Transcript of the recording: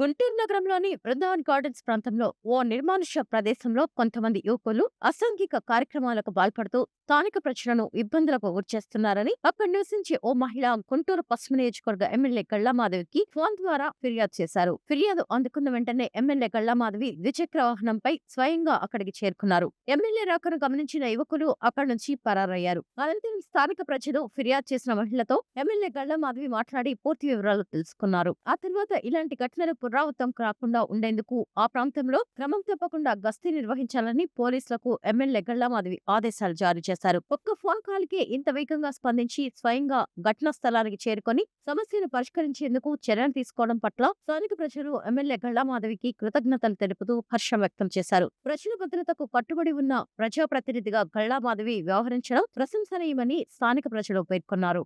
గుంటూరు నగరంలోని బృందావన్ గార్డెన్స్ ప్రాంతంలో ఓ నిర్మానుష్య ప్రదేశంలో కొంతమంది యువకులు అసాంఘిక కార్యక్రమాలకు పాల్పడుతూ స్థానిక ప్రజలను ఇబ్బందులకు గురిచేస్తున్నారని అక్కడి నివసించే ఓ మహిళ గుంటూరు పశ్చిమ నియోజకవర్గ ఎమ్మెల్యే గళ్లామాధవికి ఫోన్ ద్వారా ఫిర్యాదు చేశారు. ఫిర్యాదు అందుకున్న వెంటనే ఎమ్మెల్యే గళ్లామాధవి ద్విచక్ర వాహనంపై స్వయంగా అక్కడికి చేరుకున్నారు. ఎమ్మెల్యే రాకను గమనించిన యువకులు అక్కడి నుంచి పరారయ్యారు. అనంతరం స్థానిక ప్రజలు ఫిర్యాదు చేసిన మహిళతో ఎమ్మెల్యే గళ్లామాధవి మాట్లాడి పూర్తి వివరాలు తెలుసుకున్నారు. ఆ తర్వాత ఇలాంటి ఘటనలు పునరావృతం కాకుండా ఉండేందుకు ఆ ప్రాంతంలో క్రమం తప్పకుండా గస్తీ నిర్వహించాలని పోలీసులకు ఎమ్మెల్యే గళ్లామాధవి ఆదేశాలు జారీ చేశారు. ఒక్క ఫోన్ కాల్ కి ఇంత వేగంగా స్పందించి స్వయంగా ఘటనా స్థలానికి చేరుకొని సమస్యను పరిష్కరించేందుకు చర్యలు తీసుకోవడం పట్ల స్థానిక ప్రజలు ఎమ్మెల్యే గళ్లామాధవికి కృతజ్ఞతలు తెలుపుతూ హర్షం వ్యక్తం చేశారు. ప్రజల భద్రతకు కట్టుబడి ఉన్న ప్రజాప్రతినిధిగా గళ్లామాధవి వ్యవహరించడం ప్రశంసనీయమని స్థానిక ప్రజలు పేర్కొన్నారు.